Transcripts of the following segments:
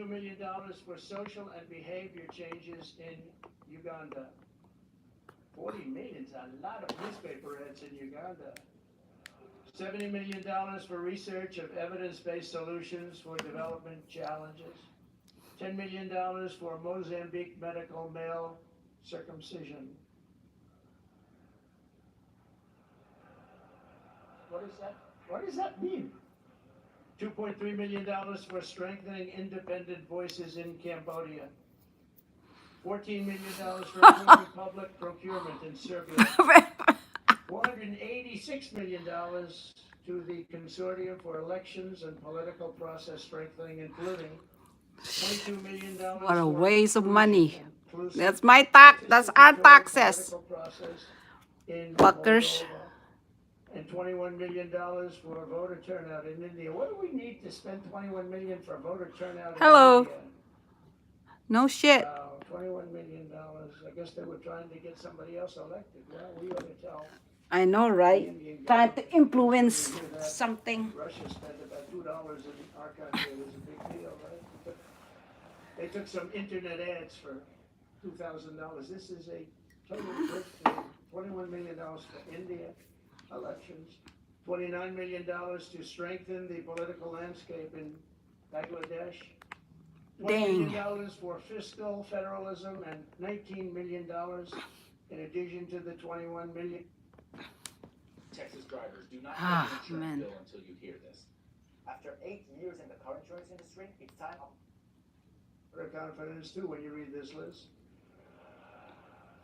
$42 million for social and behavior changes in Uganda. 40 million is a lot of newspaper ads in Uganda. $70 million for research of evidence-based solutions for development challenges. $10 million for Mozambique medical male circumcision. What is that? What does that mean? $2.3 million for strengthening independent voices in Cambodia. $14 million for improving public procurement in Serbia. $486 million to the Consortium for Elections and Political Process Strengthening, including $22 million. What a waste of money. That's my tax. That's our taxes. Fuckers. And $21 million for voter turnout in India. What do we need to spend $21 million for voter turnout Hello. in India? No shit. $21 million. I guess they were trying to get somebody else elected. Well, we ought to tell. I know, right? Trying to influence something. Russia spent about $2 in our country. It was a big deal, right? But they took some internet ads for $2,000. This is a total breakthrough. $21 million for India elections. $29 million to strengthen the political landscape in Bangladesh. $20 million for fiscal federalism and $19 million in addition to the $21 million. Texas drivers do not pay an insurance bill until you hear this. After 8 years in the car insurance industry, it's time. For confidence too when you read this list.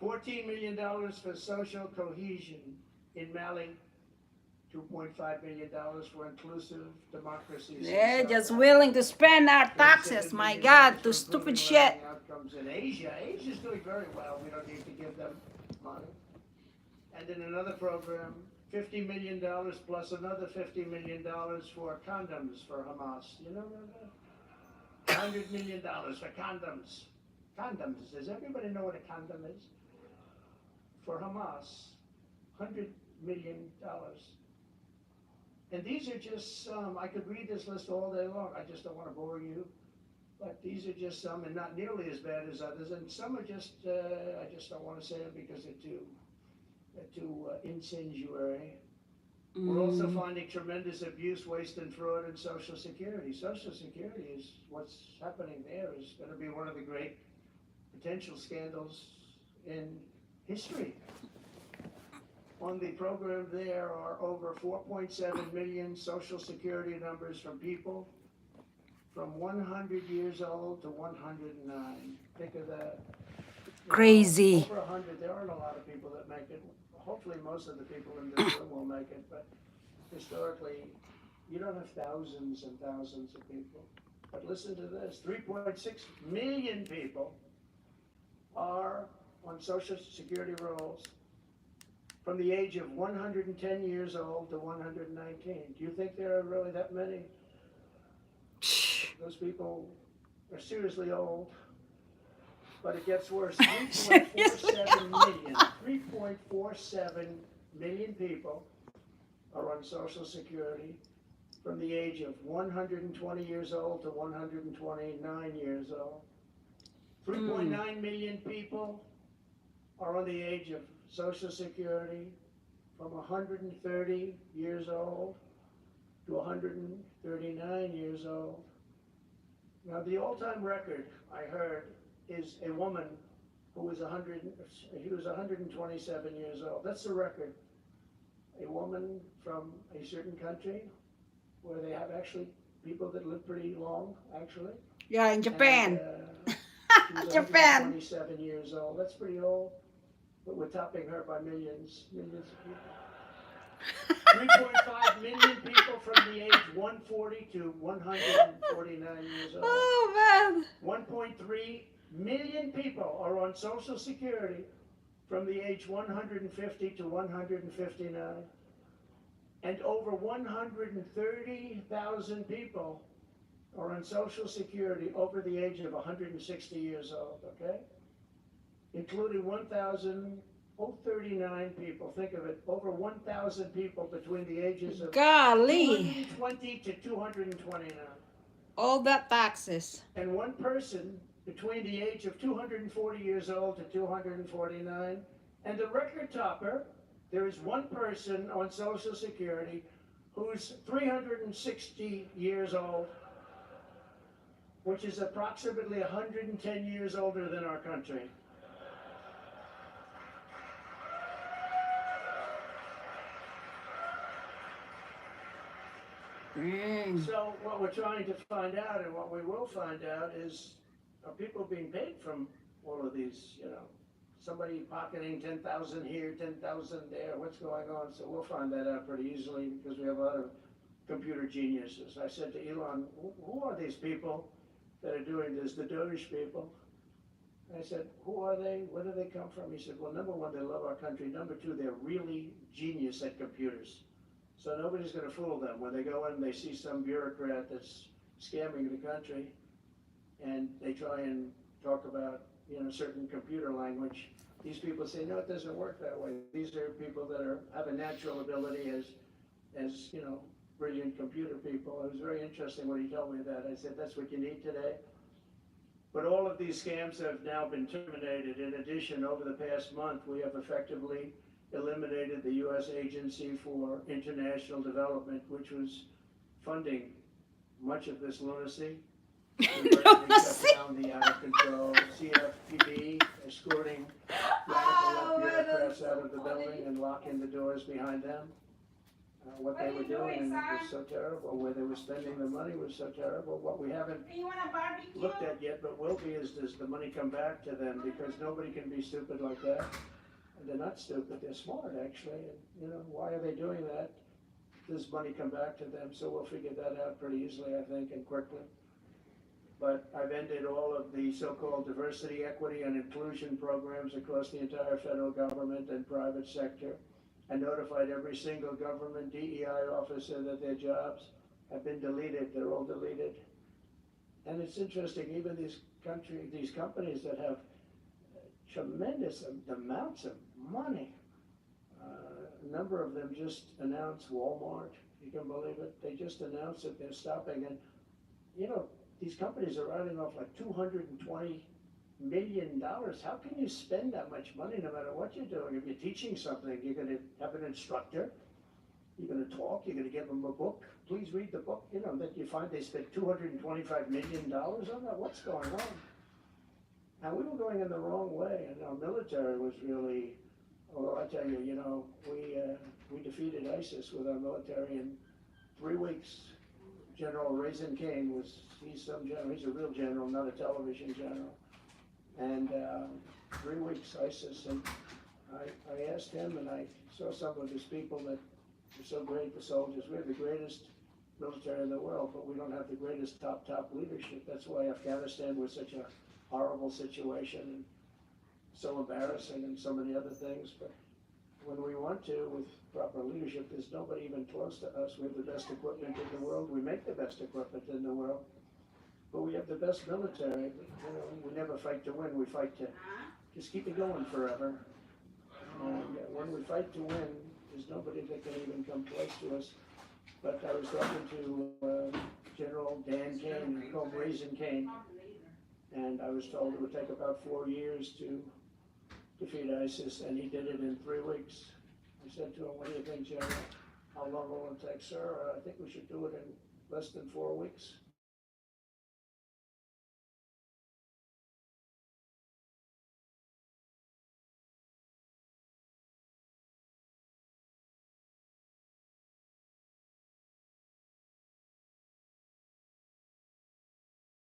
$14 million for social cohesion in Mali. $2.5 million for inclusive democracies. They're just willing to spend our taxes, my God, to stupid shit. Outcomes in Asia. Asia's doing very well. We don't need to give them money. And in another program, $50 million plus another $50 million for condoms for Hamas. You know that? $100 million for condoms. Condoms. Does everybody know what a condom is? For Hamas, $100 million. And these are just some. I could read this list all day long. I just don't want to bore you. But these are just some, and not nearly as bad as others. And some are just, I just don't want to say them because they're too insinuatory. We're also finding tremendous abuse, waste, and fraud in Social Security. Social Security is what's happening there is going to be one of the great potential scandals in history. On the program, there are over 4.7 million Social Security numbers from people from 100 years old to 109. Think of that. Crazy. Over 100. There aren't a lot of people that make it. Hopefully, most of the people in this room will make it. But historically, you don't have thousands and thousands of people. But listen to this: 3.6 million people are on Social Security rolls from the age of 110 years old to 119. Do you think there are really that many? Those people are seriously old. But it gets worse. 3.47 million people are on Social Security from the age of 120 years old to 129 years old. 3.9 million people are on the age of Social Security from 130 years old to 139 years old. Now, the all-time record, I heard, is a woman who was 127 years old. That's the record. A woman from a certain country where they have actually people that live pretty long, actually. Yeah, in Japan. And, she was Japan. 127 years old. That's pretty old. But we're topping her by millions of people. 3.5 million people from the age 140 to 149 years old. Oh, man. 1.3 million people are on Social Security from the age 150 to 159. And over 130,000 people are on Social Security over the age of 160 years old, okay? Including 1,039 people. Think of it, over 1,000 people between the ages of Golly. 220 to 229. All that taxes. And one person between the age of 240 years old to 249, and the record topper, there is one person on Social Security who's 360 years old, which is approximately 110 years older than our country. Dang. So what we're trying to find out, and what we will find out, is are people being paid from all of these, somebody pocketing 10,000 here, 10,000 there, what's going on? So we'll find that out pretty easily because we have a lot of computer geniuses. I said to Elon, who are these people that are doing this, the Doge people? I said, who are they? Where do they come from? He said, well, number one, they love our country. Number two, they're really genius at computers. So nobody's going to fool them. When they go in, they see some bureaucrat that's scamming the country, and they try and talk about, certain computer language. These people say, no, it doesn't work that way. These are people that have a natural ability as brilliant computer people. It was very interesting when he told me that. I said, that's what you need today. But all of these scams have now been terminated. In addition, over the past month, we have effectively eliminated the U.S. Agency for International Development, which was funding much of this lunacy. We virtually shut down the out of control CFPB, escorting radical bureaucrats out of the building and locking the doors behind them. What they were doing was so terrible. Where they were spending the money was so terrible. What we haven't looked at yet, but will be, is does the money come back to them? Because nobody can be stupid like that. And they're not stupid, they're smart actually. And why are they doing that? Does money come back to them? So we'll figure that out pretty easily, I think, and quickly. But I've ended all of the so-called diversity, equity, and inclusion programs across the entire federal government and private sector. I notified every single government DEI officer that their jobs have been deleted. They're all deleted. And it's interesting, even these companies that have tremendous amounts of money. A number of them just announced, Walmart, you can believe it, they just announced that they're stopping. And these companies are writing off like $220 million. How can you spend that much money no matter what you're doing? If you're teaching something, you're going to have an instructor, you're going to talk, you're going to give them a book. Please read the book. That you find they spent $225 million on that. What's going on? And we were going in the wrong way, and our military was really, although I tell you, we defeated ISIS with our military in 3 weeks. General Raisin King he's some general, he's a real general, not a television general. And 3 weeks ISIS, and I asked him, and I saw some of his people that were so great, the soldiers. We have the greatest military in the world, but we don't have the greatest top leadership. That's why Afghanistan was such a horrible situation and so embarrassing and so many other things. But when we want to, with proper leadership, there's nobody even close to us. We have the best equipment in the world. We make the best equipment in the world. But we have the best military. We never fight to win. We fight to just keep it going forever. And when we fight to win, there's nobody that can even come close to us. But I was talking to General Dan Kane, called Raisin Kane, and I was told it would take about 4 years to defeat ISIS, and he did it in 3 weeks. I said to him, what do you think, General? How long will it take, sir? I think we should do it in less than 4 weeks.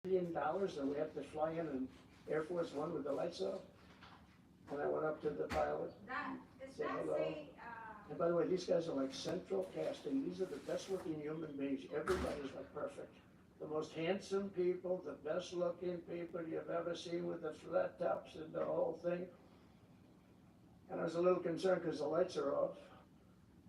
$1 million, and we have to fly in an Air Force One with the lights off. And I went up to the pilot, said hello. And by the way, these guys are like central casting. These are the best looking human beings. Everybody's like perfect. The most handsome people, the best looking people you've ever seen with the flat tops and the whole thing. And I was a little concerned because the lights are off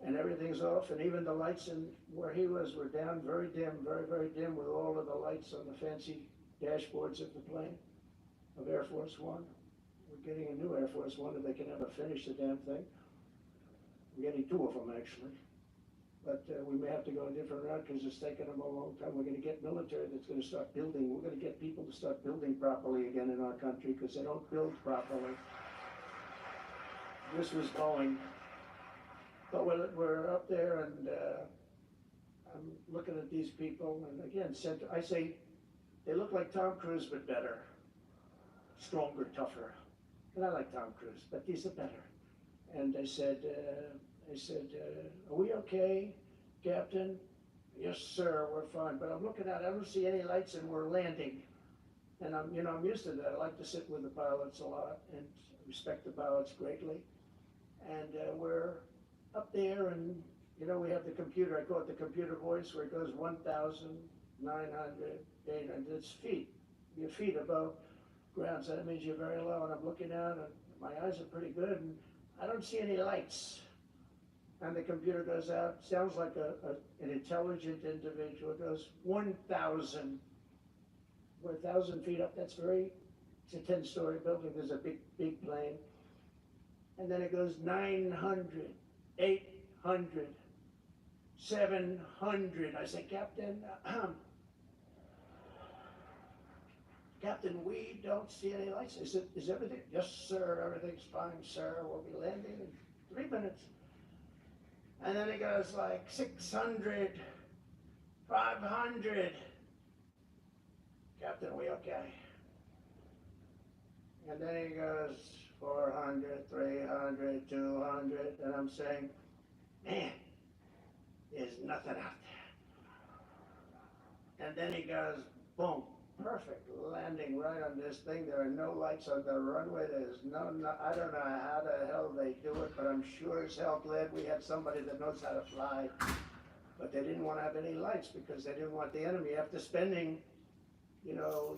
and everything's off, and even the lights in where he was were down, very dim, very, very dim, with all of the lights on the fancy dashboards of the plane of Air Force One. We're getting a new Air Force One if they can ever finish the damn thing. We're getting 2 of them actually. But we may have to go a different route because it's taken them a long time. We're gonna get military that's gonna start building. We're gonna get people to start building properly again in our country because they don't build properly. This was Boeing. But we're up there and I'm looking at these people and again, I say, they look like Tom Cruise but better. Stronger, tougher. And I like Tom Cruise, but these are better. And I said, are we okay, Captain? Yes, sir, we're fine. But I'm looking out, I don't see any lights and we're landing. And I'm used to that. I like to sit with the pilots a lot and respect the pilots greatly. And we're up there and, we have the computer, I call it the computer voice, where it goes 1,900, 800, it's feet. Your feet above ground, so that means you're very low. And I'm looking out and my eyes are pretty good and I don't see any lights. And the computer goes out, sounds like an intelligent individual. It goes 1,000. We're 1,000 feet up, it's a 10-story building, there's a big plane. And then it goes 900, 800, 700. I say, Captain, Captain, we don't see any lights. Is everything? Yes, sir, everything's fine, sir. We'll be landing in 3 minutes. And then it goes like 600, 500. Captain, are we okay? And then he goes 400, 300, 200, and I'm saying, man, there's nothing out there. And then he goes, boom, perfect landing right on this thing. There are no lights on the runway. There's no, I don't know how the hell they do it, but I'm sure as hell glad we had somebody that knows how to fly. But they didn't want to have any lights because they didn't want the enemy. After spending,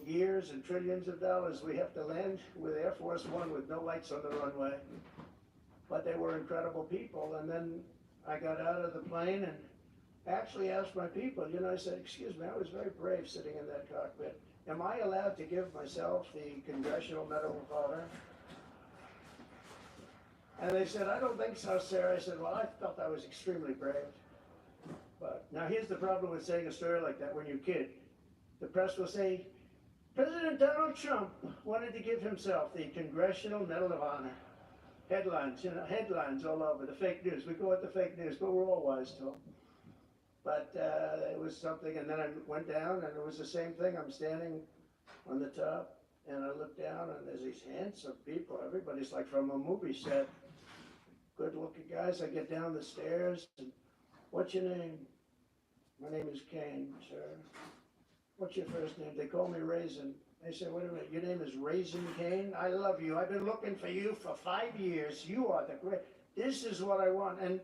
years and trillions of dollars, we have to land with Air Force One with no lights on the runway. But they were incredible people. And then I got out of the plane and actually asked my people, I said, excuse me, I was very brave sitting in that cockpit. Am I allowed to give myself the Congressional Medal of Honor? And they said, I don't think so, sir. I said, well, I felt I was extremely brave. But now here's the problem with saying a story like that when you're a kid. The press will say, President Donald Trump wanted to give himself the Congressional Medal of Honor. Headlines, headlines all over, the fake news. We call it the fake news, but we're all wise to them. But it was something, and then I went down, and it was the same thing. I'm standing on the top, and I look down, and there's these handsome people. Everybody's like from a movie set. Good-looking guys. I get down the stairs, and what's your name? My name is Kane, sir. What's your first name? They call me Raisin. They said, wait a minute, your name is Raisin Kane? I love you. I've been looking for you for 5 years. You are the great. This is what I want. And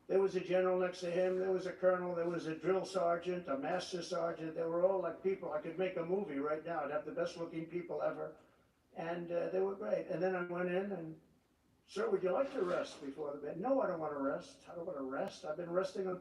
there was a general next to him. There was a colonel. There was a drill sergeant, a master sergeant. They were all like people. I could make a movie right now. I'd have the best looking people ever. And they were great. And then I went in and, sir, would you like to rest before the bed? No, I don't want to rest. I don't want to rest. I've been resting on.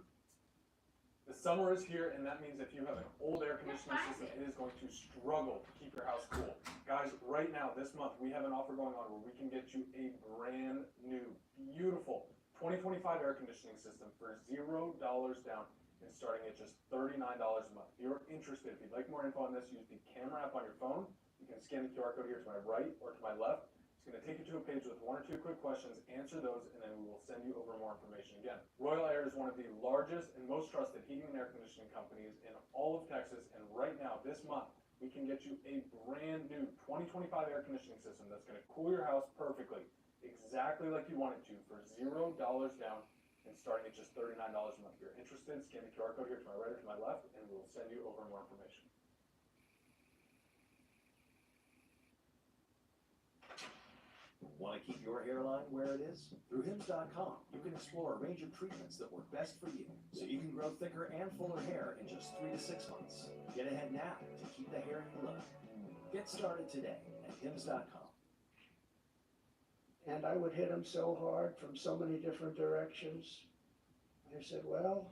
The summer is here, and that means if you have an old air conditioning system, it is going to struggle to keep your house cool. Guys, right now, this month, we have an offer going on where we can get you a brand new, beautiful 2025 air conditioning system for $0 down and starting at just $39 a month. If you're interested, if you'd like more info on this, use the camera app on your phone. You can scan the QR code here to my right or to my left. It's going to take you to a page with 1 or 2 quick questions, answer those, and then we will send you over more information. Again, Royal Air is one of the largest and most trusted heating and air conditioning companies in all of Texas, and right now, this month, we can get you a brand new 2025 air conditioning system that's going to cool your house perfectly, exactly like you want it to, for $0 down and starting at just $39 a month. If you're interested, scan the QR code here to my right or to my left, and we'll send you over more information. Want to keep your hairline where it is? Through Hims.com, you can explore a range of treatments that work best for you, so you can grow thicker and fuller hair in just 3 to 6 months. Get ahead now to keep the hair you love. Get started today at Hims.com. And I would hit him so hard from so many different directions. I said, well,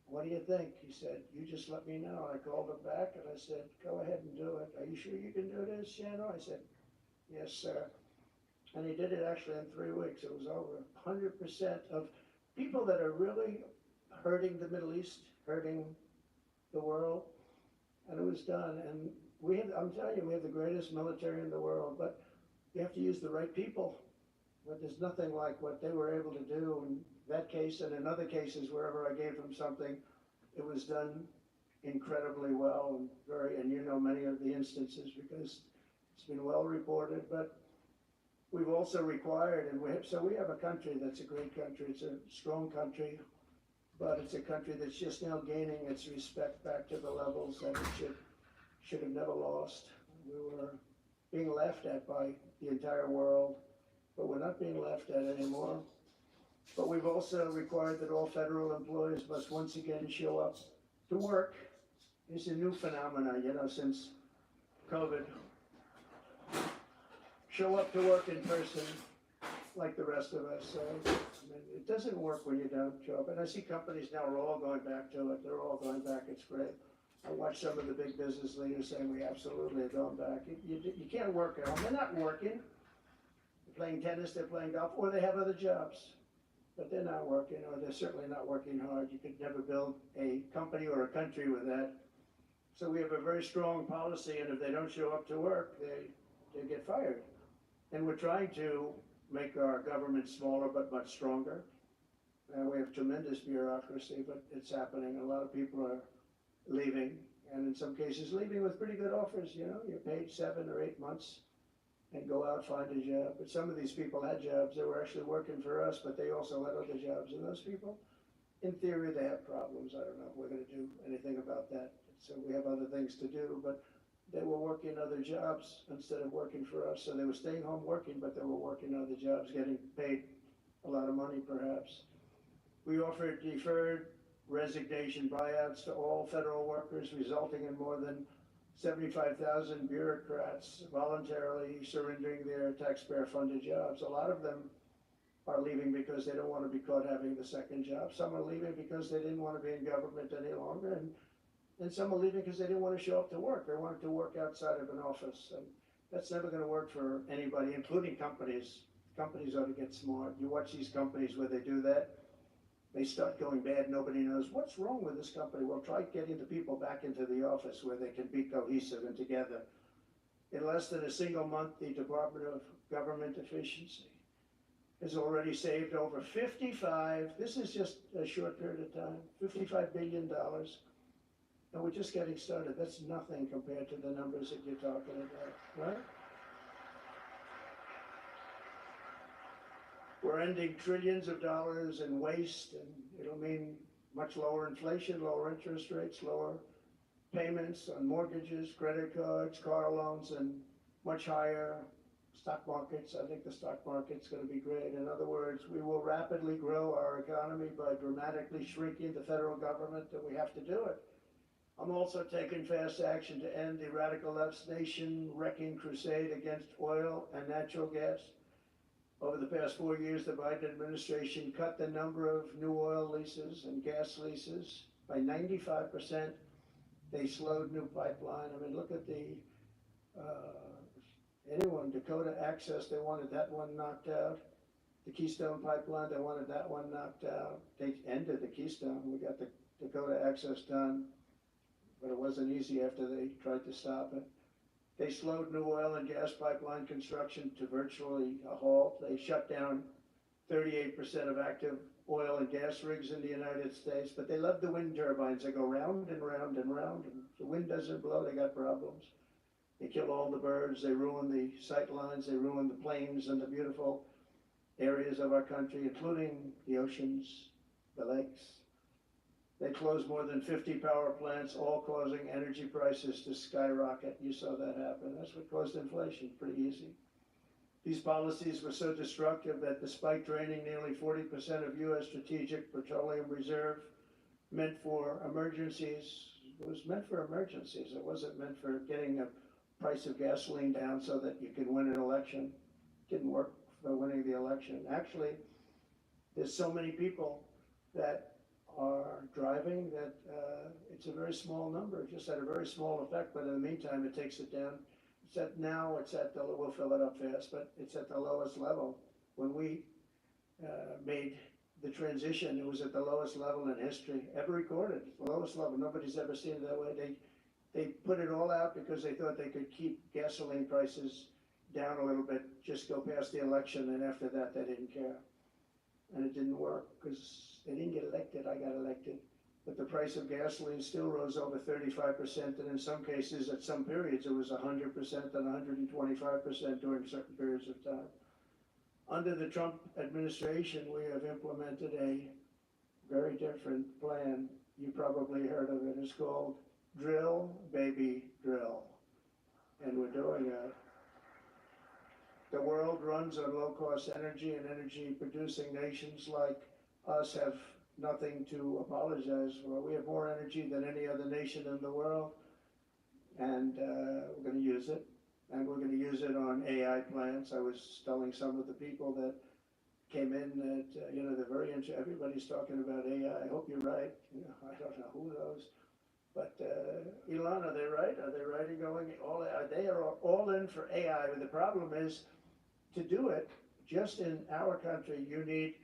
what do you think? He said, you just let me know. I called him back and I said, go ahead and do it. Are you sure you can do this, Shannon? I said, yes, sir. And he did it actually in 3 weeks. It was over 100% of people that are really hurting the Middle East, hurting the world, and it was done. And I'm telling you, we have the greatest military in the world, but you have to use the right people. But there's nothing like what they were able to do in that case, and in other cases, wherever I gave them something, it was done incredibly well, and you know many of the instances because it's been well reported. But we've also required, and we have a country that's a great country. It's a strong country, but it's a country that's just now gaining its respect back to the levels that it should have never lost. We were being laughed at by the entire world, but we're not being laughed at anymore. But we've also required that all federal employees must once again show up to work. It's a new phenomenon, since COVID. Show up to work in person like the rest of us. So it doesn't work when you don't show up. And I see companies now are all going back to it. They're all going back. It's great. I watch some of the big business leaders saying we absolutely are going back. You can't work at home. They're not working. They're playing tennis, they're playing golf, or they have other jobs. But they're not working, or they're certainly not working hard. You could never build a company or a country with that. So we have a very strong policy, and if they don't show up to work, they get fired. And we're trying to make our government smaller but much stronger. And we have tremendous bureaucracy, but it's happening. A lot of people are leaving, and in some cases leaving with pretty good offers. You're paid 7 or 8 months and go out, find a job. But some of these people had jobs. They were actually working for us, but they also had other jobs. And those people, in theory, they have problems. I don't know if we're going to do anything about that. So we have other things to do, but they were working other jobs instead of working for us. So they were staying home working, but they were working other jobs, getting paid a lot of money perhaps. We offered deferred resignation buyouts to all federal workers, resulting in more than 75,000 bureaucrats voluntarily surrendering their taxpayer-funded jobs. A lot of them are leaving because they don't want to be caught having the second job. Some are leaving because they didn't want to be in government any longer, and some are leaving because they didn't want to show up to work. They wanted to work outside of an office, and that's never going to work for anybody, including companies. Companies ought to get smart. You watch these companies where they do that, they start going bad. Nobody knows what's wrong with this company. Well, try getting the people back into the office where they can be cohesive and together. In less than a single month, the Department of Government Efficiency has already saved over this is just a short period of time, $55 billion. And we're just getting started. That's nothing compared to the numbers that you're talking about, right? We're ending trillions of dollars in waste, and it'll mean much lower inflation, lower interest rates, lower payments on mortgages, credit cards, car loans, and much higher stock markets. I think the stock market's going to be great. In other words, we will rapidly grow our economy by dramatically shrinking the federal government, and we have to do it. I'm also taking fast action to end the radical left's nation-wrecking crusade against oil and natural gas. Over the past 4 years, the Biden administration cut the number of new oil leases and gas leases by 95%. They slowed new pipeline. I mean, look at Dakota Access, they wanted that one knocked out. The Keystone Pipeline, they wanted that one knocked out. They ended the Keystone. We got the Dakota Access done, but it wasn't easy after they tried to stop it. They slowed new oil and gas pipeline construction to virtually a halt. They shut down 38% of active oil and gas rigs in the United States, but they love the wind turbines. They go round and round and round, and if the wind doesn't blow, they got problems. They kill all the birds, they ruin the sight lines, they ruin the plains and the beautiful areas of our country, including the oceans, the lakes. They closed more than 50 power plants, all causing energy prices to skyrocket. You saw that happen. That's what caused inflation, pretty easy. These policies were so destructive that despite draining nearly 40% of U.S. strategic petroleum reserve meant for emergencies, it was meant for emergencies. It wasn't meant for getting the price of gasoline down so that you could win an election. It didn't work for winning the election. Actually, there's so many people that are driving that it's a very small number. It just had a very small effect, but in the meantime, it takes it down. We'll fill it up fast, but it's at the lowest level. When we made the transition, it was at the lowest level in history ever recorded, the lowest level. Nobody's ever seen it that way. They put it all out because they thought they could keep gasoline prices down a little bit, just go past the election, and after that, they didn't care. And it didn't work because they didn't get elected, I got elected. But the price of gasoline still rose over 35%, and in some cases, at some periods, it was 100% and 125% during certain periods of time. Under the Trump administration, we have implemented a very different plan. You probably heard of it. It's called Drill, Baby, Drill. And we're doing it. The world runs on low-cost energy, and energy-producing nations like us have nothing to apologize for. We have more energy than any other nation in the world, and we're going to use it. And we're going to use it on AI plants. I was telling some of the people that came in that, they're very into, everybody's talking about AI. I hope you're right. I don't know, who knows. But Elon, are they right? Are they right in going they are all in for AI? But the problem is, to do it, just in our country, you need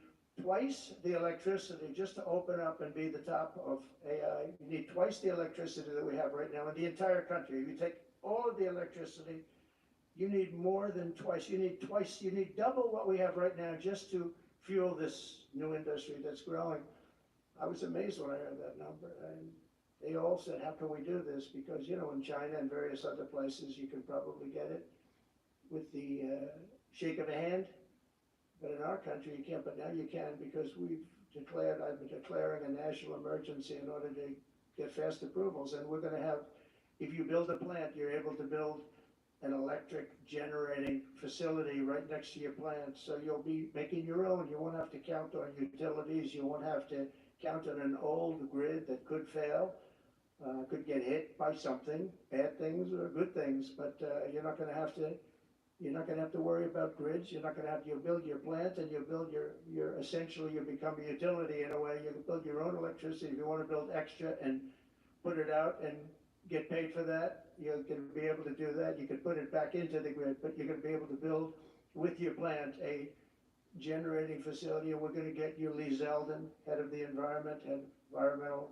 twice the electricity just to open up and be the top of AI. You need twice the electricity that we have right now in the entire country. If you take all of the electricity, you need more than twice. You need double what we have right now just to fuel this new industry that's growing. I was amazed when I heard that number. And they all said, how can we do this? Because, in China and various other places, you can probably get it with the shake of a hand. But in our country, you can't. But now you can, because I've been declaring a national emergency in order to get fast approvals. And we're going to have, if you build a plant, you're able to build an electric generating facility right next to your plant. So you'll be making your own. You won't have to count on utilities. You won't have to count on an old grid that could fail, could get hit by something, bad things or good things. But you're not going to have to worry about grids. You're not going to have to. You'll build your plant, and you'll build your essentially you become a utility in a way. You can build your own electricity. If you want to build extra and put it out and get paid for that, you're going to be able to do that. You can put it back into the grid, but you're going to be able to build with your plant a generating facility. And we're going to get you Lee Zeldin, head of the environment and environmental,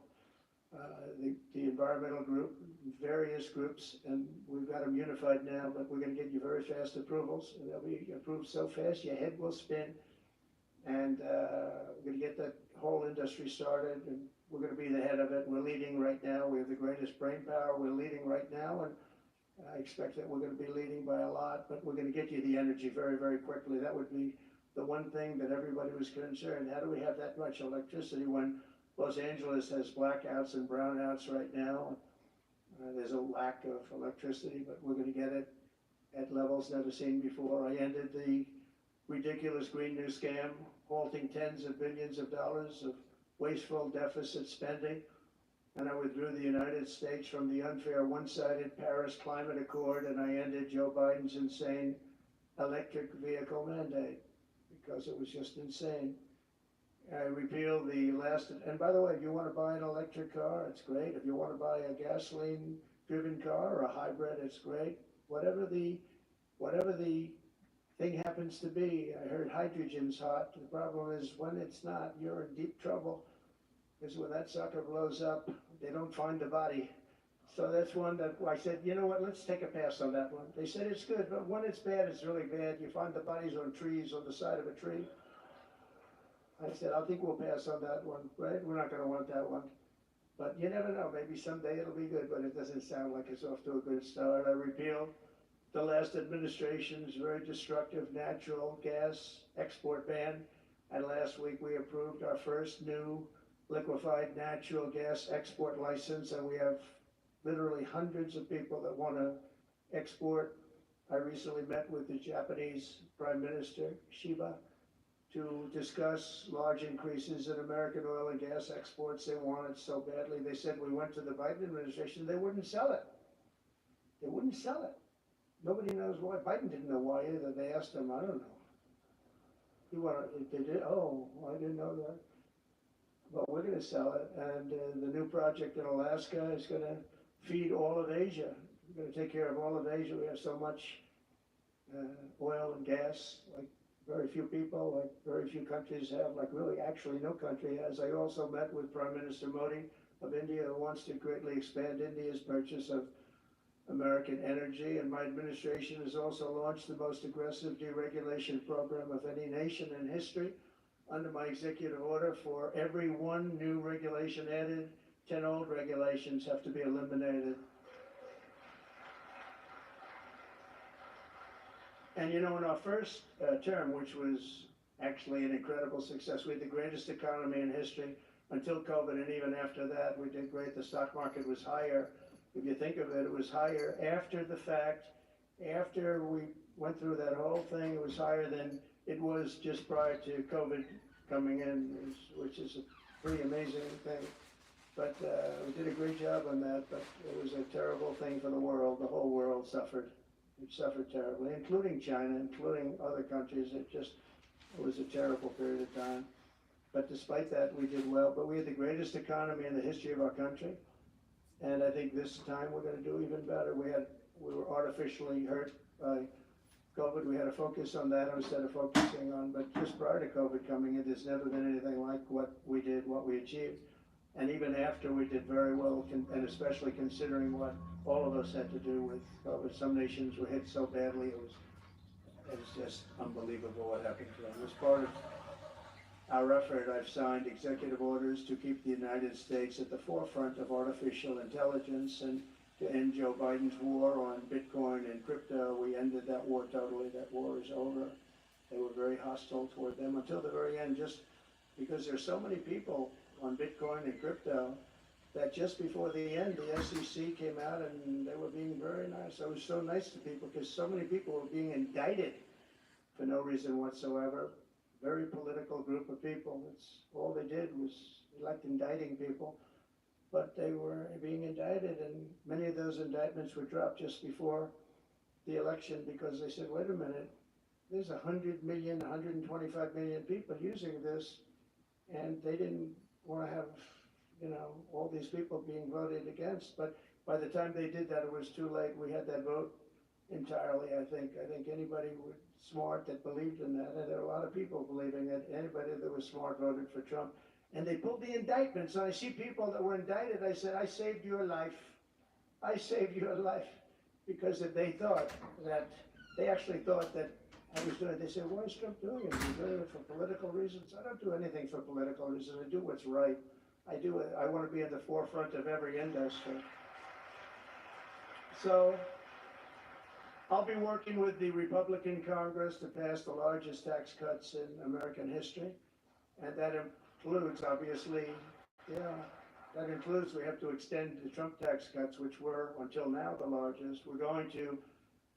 the environmental group, various groups, and we've got them unified now, but we're going to get you very fast approvals. And they'll be approved so fast your head will spin. And we're going to get that whole industry started, and we're going to be the head of it. We're leading right now. We have the greatest brain power. We're leading right now, and I expect that we're going to be leading by a lot, but we're going to get you the energy very, very quickly. That would be the one thing that everybody was concerned. How do we have that much electricity when Los Angeles has blackouts and brownouts right now? There's a lack of electricity, but we're going to get it at levels never seen before. I ended the ridiculous Green New Scam, halting tens of billions of dollars of wasteful deficit spending, and I withdrew the United States from the unfair one-sided Paris Climate Accord, and I ended Joe Biden's insane electric vehicle mandate because it was just insane. I repealed the last, and by the way, if you want to buy an electric car, it's great. If you want to buy a gasoline-driven car or a hybrid, it's great. Whatever the thing happens to be. I heard hydrogen's hot. The problem is when it's not, you're in deep trouble. Because when that sucker blows up, they don't find the body. So that's one that I said, you know what, let's take a pass on that one. They said it's good, but when it's bad, it's really bad. You find the bodies on trees, on the side of a tree. I said, I think we'll pass on that one, right? We're not going to want that one. But you never know. Maybe someday it'll be good, but it doesn't sound like it's off to a good start. I repealed the last administration's very destructive natural gas export ban. And last week we approved our first new liquefied natural gas export license, and we have literally hundreds of people that want to export. I recently met with the Japanese Prime Minister, Shiba, to discuss large increases in American oil and gas exports. They want it so badly. They said we went to the Biden administration, they wouldn't sell it. They wouldn't sell it. Nobody knows why. Biden didn't know why either. They asked him, I don't know. They did, oh, I didn't know that. But we're going to sell it, and the new project in Alaska is going to feed all of Asia. We're going to take care of all of Asia. We have so much oil and gas, like very few people, like very few countries have, like really actually no country has. I also met with Prime Minister Modi of India, who wants to greatly expand India's purchase of American energy, and my administration has also launched the most aggressive deregulation program of any nation in history. Under my executive order, for every one new regulation added, 10 old regulations have to be eliminated. And you know, in our first term, which was actually an incredible success, we had the greatest economy in history until COVID, and even after that, we did great. The stock market was higher. If you think of it, it was higher after the fact. After we went through that whole thing, it was higher than it was just prior to COVID coming in, which is a pretty amazing thing. But we did a great job on that, but it was a terrible thing for the world. The whole world suffered. It suffered terribly, including China, including other countries. It was a terrible period of time. But despite that, we did well. But we had the greatest economy in the history of our country. And I think this time we're going to do even better. We were artificially hurt by COVID. We had to focus on that instead of focusing on, but just prior to COVID coming in, there's never been anything like what we did, what we achieved. And even after, we did very well, and especially considering what all of us had to do with COVID. Some nations were hit so badly, it was just unbelievable what happened to them. As part of our effort, I've signed executive orders to keep the United States at the forefront of artificial intelligence and to end Joe Biden's war on Bitcoin and crypto. We ended that war totally. That war is over. They were very hostile toward them until the very end, just because there's so many people on Bitcoin and crypto that just before the end, the SEC came out and they were being very nice. I was so nice to people because so many people were being indicted for no reason whatsoever. Very political group of people. It's all they did was elect indicting people, but they were being indicted, and many of those indictments were dropped just before the election because they said, wait a minute, there's 100 million, 125 million people using this, and they didn't want to have, all these people being voted against. But by the time they did that, it was too late. We had that vote entirely, I think. I think anybody smart that believed in that, and there are a lot of people believing that anybody that was smart voted for Trump. And they pulled the indictments. And I see people that were indicted. I said, I saved your life. I saved your life. Because if they thought that, they actually thought that I was doing it, they said, why is Trump doing it? He's doing it for political reasons. I don't do anything for political reasons. I do what's right. I want to be at the forefront of every industry. So I'll be working with the Republican Congress to pass the largest tax cuts in American history. And that includes, obviously, we have to extend the Trump tax cuts, which were, until now, the largest. We're going to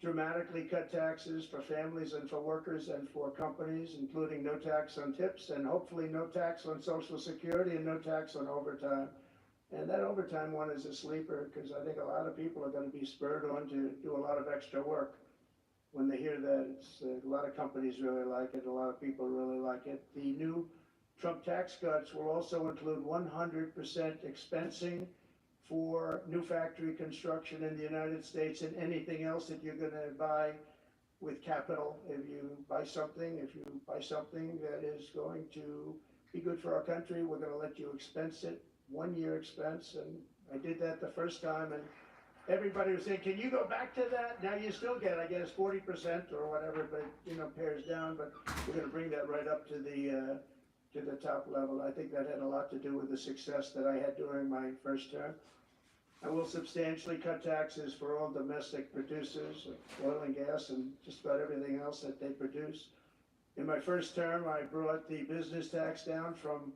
dramatically cut taxes for families and for workers and for companies, including no tax on tips and hopefully no tax on Social Security and no tax on overtime. And that overtime one is a sleeper because I think a lot of people are going to be spurred on to do a lot of extra work. When they hear that, a lot of companies really like it, a lot of people really like it. The new Trump tax cuts will also include 100% expensing for new factory construction in the United States and anything else that you're going to buy with capital. If you buy something that is going to be good for our country, we're going to let you expense it, 1 year expense. And I did that the first time, and everybody was saying, can you go back to that? Now you still get, I guess, 40% or whatever, but pares down. But we're going to bring that right up to the top level. I think that had a lot to do with the success that I had during my first term. I will substantially cut taxes for all domestic producers of oil and gas and just about everything else that they produce. In my first term, I brought the business tax down from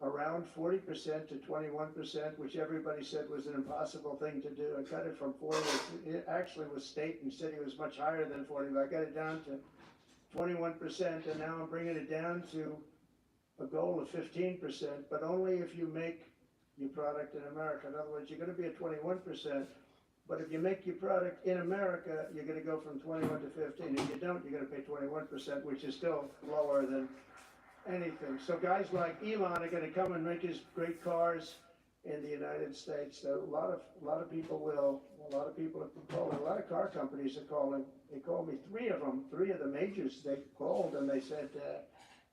around 40% to 21%, which everybody said was an impossible thing to do. I cut it from 40. It actually was state and city was much higher than 40, but I got it down to 21%, and now I'm bringing it down to a goal of 15%, but only if you make your product in America. In other words, you're going to be at 21%, but if you make your product in America, you're going to go from 21 to 15. If you don't, you're going to pay 21%, which is still lower than anything. So guys like Elon are going to come and make his great cars in the United States. So a lot of people have been calling, a lot of car companies are calling. They called me, three of the majors, they called and they said,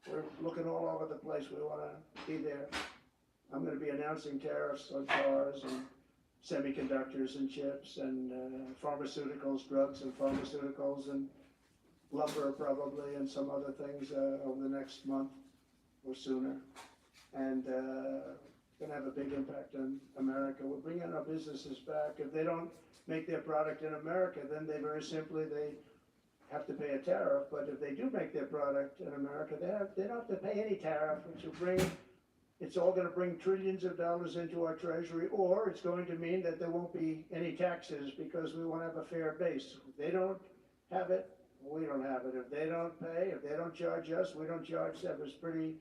we're looking all over the place, we wanna be there. I'm gonna be announcing tariffs on cars and semiconductors and chips and pharmaceuticals, drugs and pharmaceuticals and lumber probably and some other things over the next month or sooner. And gonna have a big impact on America. We're bringing our businesses back. If they don't make their product in America, then they very simply, they have to pay a tariff. But if they do make their product in America, they don't have to pay any tariff, which will bring, it's all gonna bring trillions of dollars into our treasury, or it's going to mean that there won't be any taxes because we won't have a fair base. If they don't have it, we don't have it. If they don't pay, if they don't charge us, we don't charge them. It's pretty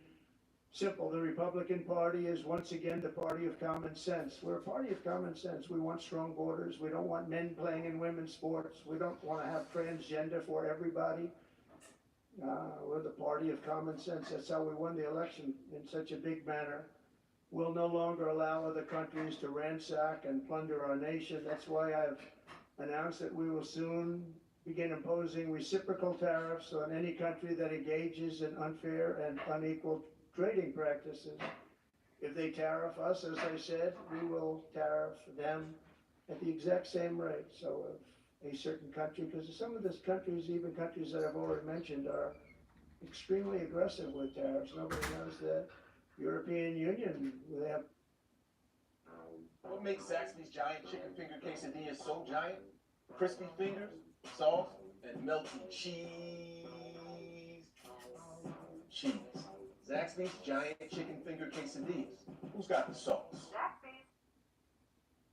simple. The Republican Party is once again the party of common sense. We're a party of common sense. We want strong borders. We don't want men playing in women's sports. We don't want to have transgender for everybody. We're the party of common sense. That's how we won the election in such a big manner. We'll no longer allow other countries to ransack and plunder our nation. That's why I've announced that we will soon begin imposing reciprocal tariffs on any country that engages in unfair and unequal trading practices. If they tariff us, as I said, we will tariff them at the exact same rate. So if a certain country, because some of these countries, even countries that I've already mentioned, are extremely aggressive with tariffs. Nobody knows the European Union. They have. What makes Zaxby's giant chicken finger quesadillas so giant? Crispy fingers, sauce, and melted cheese. Cheese. Zaxby's giant chicken finger quesadillas. Who's got the sauce?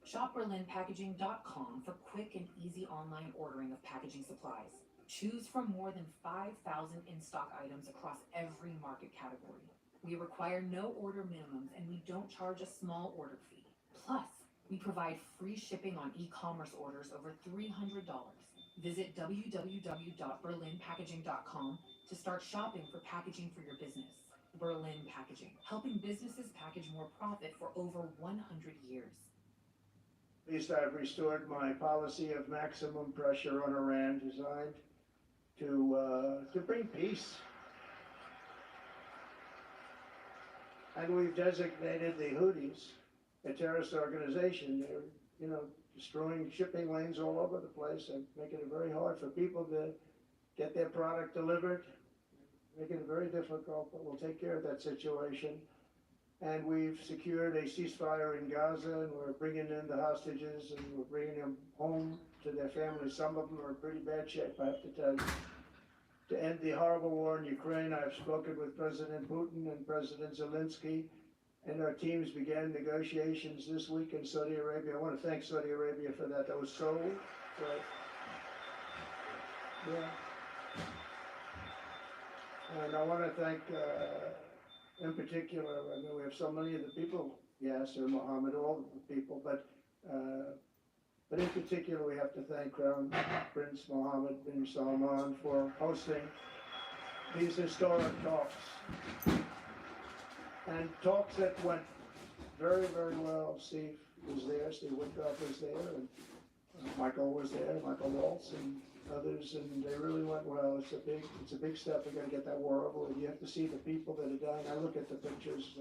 Shop BerlinPackaging.com for quick and easy online ordering of packaging supplies. Choose from more than 5,000 in-stock items across every market category. We require no order minimums and we don't charge a small order fee. Plus, we provide free shipping on e-commerce orders over $300. Visit www.berlinpackaging.com to start shopping for packaging for your business. Berlin Packaging, helping businesses package more profit for over 100 years. At least I've restored my policy of maximum pressure on Iran, designed to bring peace. And we've designated the Houthis a terrorist organization. They're, destroying shipping lanes all over the place and making it very hard for people to get their product delivered. Making it very difficult, but we'll take care of that situation. And we've secured a ceasefire in Gaza, and we're bringing in the hostages, and we're bringing them home to their families. Some of them are in pretty bad shape, I have to tell you. To end the horrible war in Ukraine, I've spoken with President Putin and President Zelensky, and our teams began negotiations this week in Saudi Arabia. I want to thank Saudi Arabia for that. That was so great. Yeah. And I want to thank, in particular, I know we have so many of the people, Yasser, Mohammed, all the people, but in particular we have to thank Crown Prince Mohammed bin Salman for hosting these historic talks. And talks that went very, very well. Steve was there, Steve Woodcock was there, and Michael was there, Michael Waltz, and others, and they really went well. It's a big step. We're going to get that war over with. You have to see the people that are dying. I look at the pictures,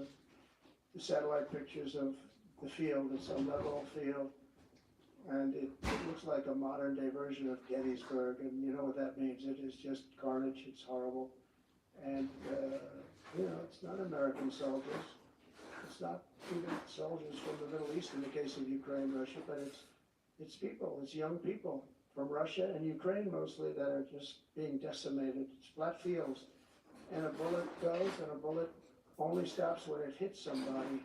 the satellite pictures of the field. It's a level field, and it looks like a modern day version of Gettysburg, and you know what that means. It is just carnage. It's horrible, and it's not American soldiers. It's not even soldiers from the Middle East in the case of Ukraine, Russia, but it's people. It's young people from Russia and Ukraine mostly that are just being decimated. It's flat fields, and a bullet goes, and a bullet only stops when it hits somebody.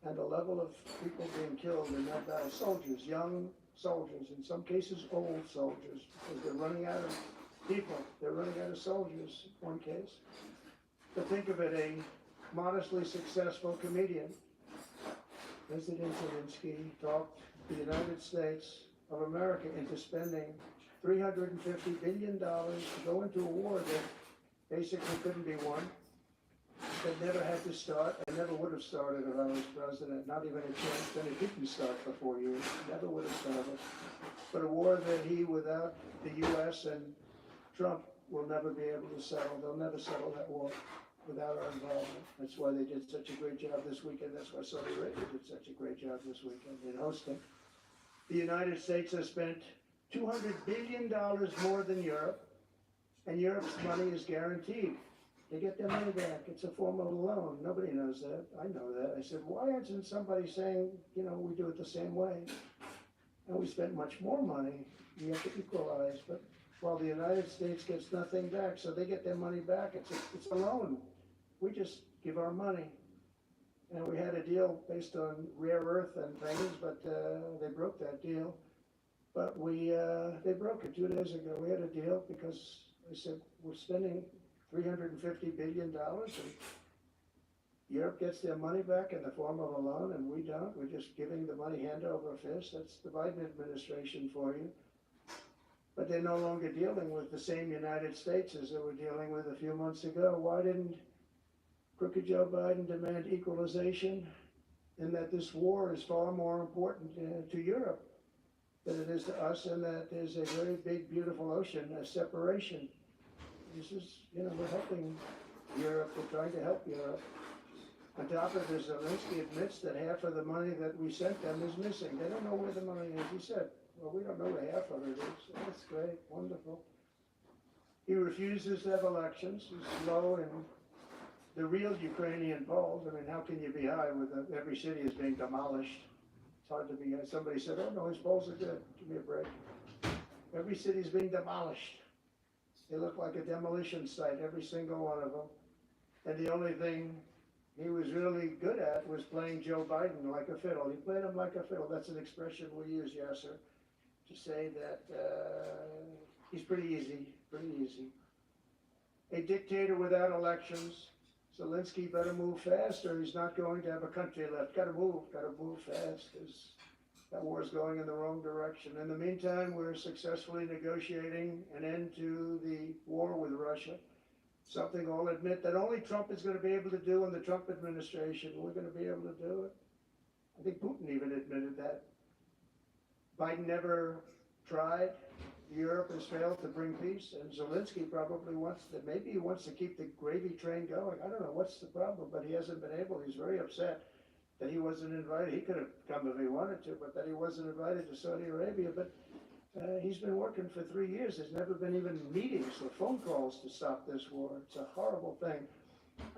And the level of people being killed in that battle, soldiers, young soldiers, in some cases old soldiers, because they're running out of people. They're running out of soldiers, in one case. But think of it, a modestly successful comedian, President Zelensky, talked the United States of America into spending $350 billion to go into a war that basically couldn't be won. that never had to start, and never would have started if I was president, not even a chance, then it didn't start for 4 years, never would have started. But a war that he, without the US and Trump, will never be able to settle. They'll never settle that war without our involvement. That's why they did such a great job this weekend. That's why Saudi Arabia did such a great job this weekend in hosting. The United States has spent $200 billion more than Europe, and Europe's money is guaranteed. They get their money back. It's a form of a loan. Nobody knows that. I know that. I said, why isn't somebody saying, we do it the same way? And we spent much more money. We have to equalize. But while the United States gets nothing back, so they get their money back. It's a loan. We just give our money. And we had a deal based on rare earth and things, but they broke that deal. But they broke it 2 days ago. We had a deal because they said, we're spending $350 billion, and Europe gets their money back in the form of a loan, and we don't. We're just giving the money hand over fist. That's the Biden administration for you. But they're no longer dealing with the same United States as they were dealing with a few months ago. Why didn't crooked Joe Biden demand equalization, and that this war is far more important to Europe than it is to us, and that there's a very big, beautiful ocean, a separation. This is, we're helping Europe, we're trying to help Europe. On top of it, Zelensky admits that half of the money that we sent them is missing. They don't know where the money is. He said, well, we don't know where half of it is. So that's great, wonderful. He refuses to have elections. He's slow in the real Ukrainian polls. I mean, how can you be high with every city is being demolished? It's hard to be high. Somebody said, oh no, his polls are good. Give me a break. Every city is being demolished. They look like a demolition site, every single one of them. And the only thing he was really good at was playing Joe Biden like a fiddle. He played him like a fiddle. That's an expression we use, Yasser, to say that he's pretty easy, pretty easy. A dictator without elections. Zelensky better move fast, or he's not going to have a country left. Got to move fast, because that war is going in the wrong direction. In the meantime, we're successfully negotiating an end to the war with Russia. Something I'll admit that only Trump is going to be able to do in the Trump administration. We're going to be able to do it. I think Putin even admitted that. Biden never tried. Europe has failed to bring peace, and Zelensky probably maybe he wants to keep the gravy train going. I don't know what's the problem, but he hasn't been able. He's very upset that he wasn't invited. He could have come if he wanted to, but that he wasn't invited to Saudi Arabia. But he's been working for 3 years. There's never been even meetings or phone calls to stop this war. It's a horrible thing.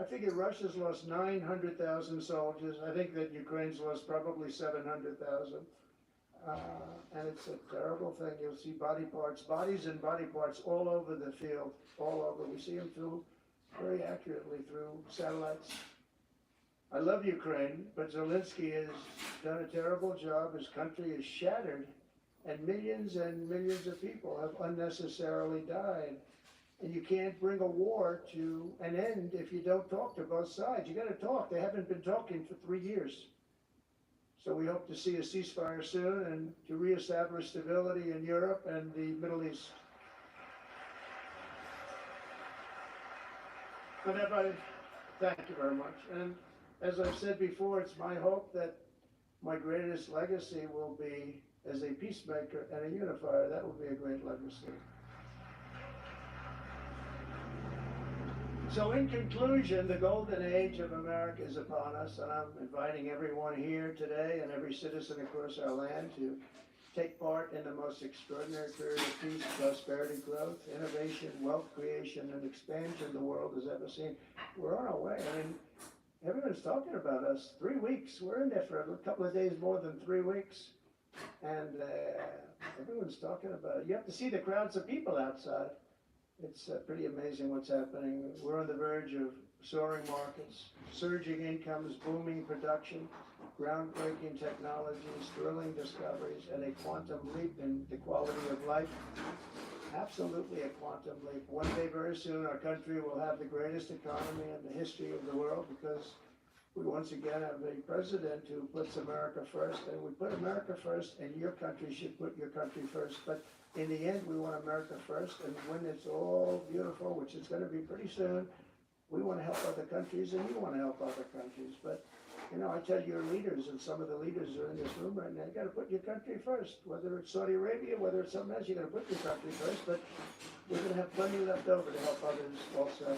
I figure Russia's lost 900,000 soldiers. I think that Ukraine's lost probably 700,000. And it's a terrible thing. You'll see bodies and body parts all over the field, all over. We see them very accurately through satellites. I love Ukraine, but Zelensky has done a terrible job. His country is shattered, and millions of people have unnecessarily died. And you can't bring a war to an end if you don't talk to both sides. You got to talk. They haven't been talking for 3 years. So we hope to see a ceasefire soon and to reestablish stability in Europe and the Middle East. But thank you very much. And as I've said before, it's my hope that my greatest legacy will be as a peacemaker and a unifier. That will be a great legacy. So in conclusion, the golden age of America is upon us, and I'm inviting everyone here today and every citizen across our land to take part in the most extraordinary period of peace, prosperity, growth, innovation, wealth creation, and expansion the world has ever seen. We're on our way. I mean, everyone's talking about us. 3 weeks. We're in there for a couple of days more than 3 weeks. And everyone's talking about it. You have to see the crowds of people outside. It's pretty amazing what's happening. We're on the verge of soaring markets, surging incomes, booming production, groundbreaking technologies, thrilling discoveries, and a quantum leap in the quality of life. Absolutely a quantum leap. One day very soon our country will have the greatest economy in the history of the world, because we once again have a president who puts America first, and we put America first, and your country should put your country first. But in the end, we want America first, and when it's all beautiful, which is going to be pretty soon, we want to help other countries and you want to help other countries. But, you know, I tell your leaders, and some of the leaders are in this room right now, you got to put your country first. Whether it's Saudi Arabia, whether it's something else, you got to put your country first. But we're going to have plenty left over to help others also.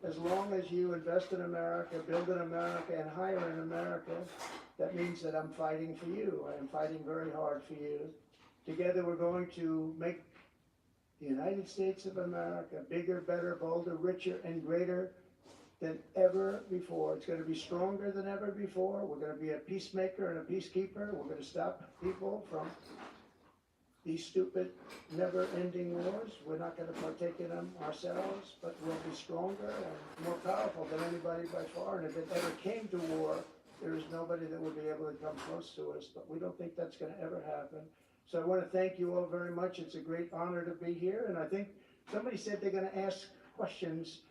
As long as you invest in America, build in America, and hire in America, that means that I'm fighting for you. I am fighting very hard for you. Together we're going to make the United States of America bigger, better, bolder, richer, and greater than ever before. It's going to be stronger than ever before. We're going to be a peacemaker and a peacekeeper. We're going to stop people from these stupid, never-ending wars. We're not going to partake in them ourselves, but we'll be stronger and more powerful than anybody by far. And if it ever came to war, there is nobody that would be able to come close to us. But we don't think that's going to ever happen. So I want to thank you all very much. It's a great honor to be here. And I think somebody said they're going to ask questions.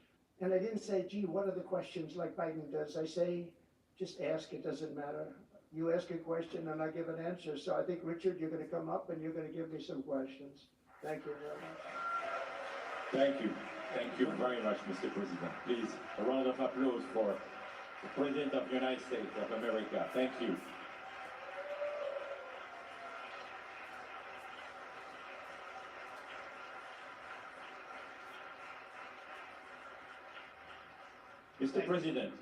And I didn't say, gee, what are the questions like Biden does? I say, just ask. It doesn't matter. You ask a question and I give an answer. So I think, Richard, you're going to come up and you're going to give me some questions. Thank you very much. Thank you. Thank you very much, Mr. President. Please, a round of applause for the President of the United States of America. Thank you. Mr. President,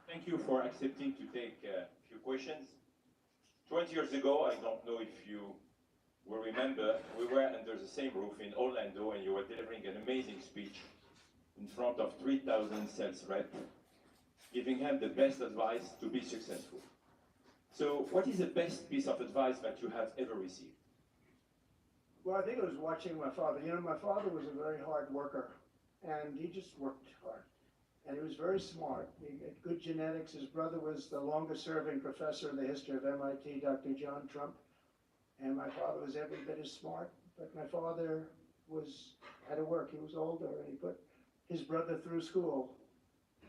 thank you for accepting to take a few questions. 20 years ago, I don't know if you will remember, we were under the same roof in Orlando and you were delivering an amazing speech in front of 3,000 sales reps, giving them the best advice to be successful. So what is the best piece of advice that you have ever received? Well, I think it was watching my father. You know, my father was a very hard worker, and he just worked hard. And he was very smart. He had good genetics. His brother was the longest serving professor in the history of MIT, Dr. John Trump. And my father was every bit as smart. But my father had to work. He was older, and he put his brother through school.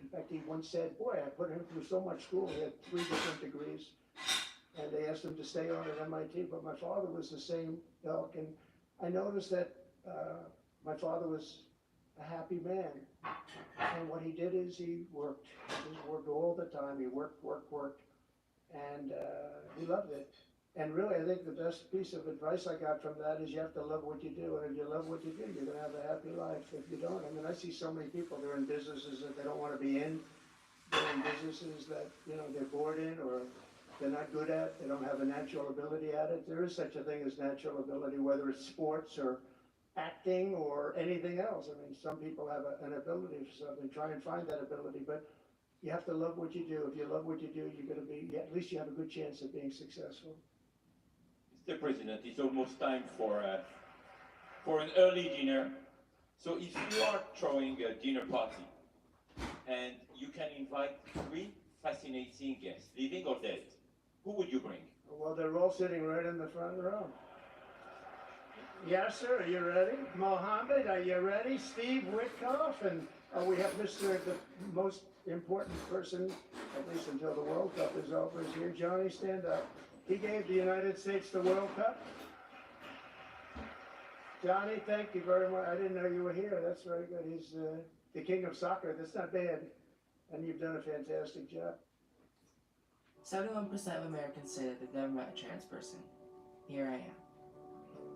In fact, he once said, boy, I put him through so much school. He had 3 different degrees. And they asked him to stay on at MIT. But my father was the same ilk. And I noticed that my father was a happy man. And what he did is he worked. He worked all the time. He worked. And he loved it. And really, I think the best piece of advice I got from that is you have to love what you do. And if you love what you do, you're going to have a happy life. If you don't, I mean, I see so many people, they're in businesses that they don't want to be in. They're in businesses that, you know, they're bored in or they're not good at. They don't have a natural ability at it. There is such a thing as natural ability, whether it's sports or acting or anything else. I mean, some people have an ability for something. Try and find that ability, but you have to love what you do. If you love what you do, you're going to be, at least you have a good chance of being successful. Mr. President, it's almost time for an early dinner. So if you are throwing a dinner party and you can invite 3 fascinating guests, living or dead, who would you bring? Well, they're all sitting right in the front row. Yes, sir. Are you ready? Mohammed, are you ready? Steve Witkoff, and we have Mr. the most important person, at least until the World Cup is over, is here. Johnny, stand up. He gave the United States the World Cup. Johnny, thank you very much. I didn't know you were here. That's very good. He's the king of soccer. That's not bad. And you've done a fantastic job. 71% of Americans say that they've never met a trans person. Here I am.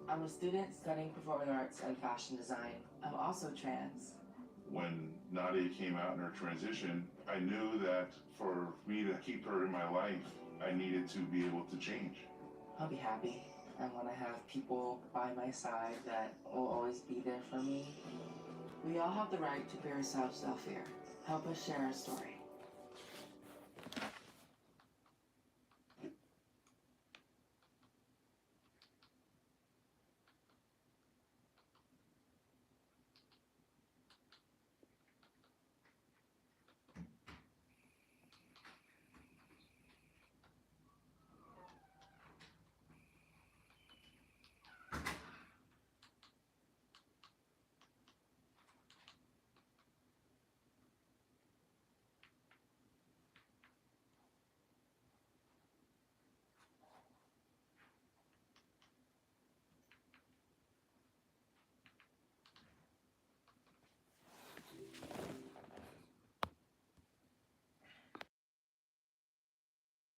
I'm a student studying performing arts and fashion design. I'm also trans. When Nadia came out in her transition, I knew that for me to keep her in my life, I needed to be able to change. I'll be happy. I want to have people by my side that will always be there for me. We all have the right to be ourselves, Sophia. Help us share our story.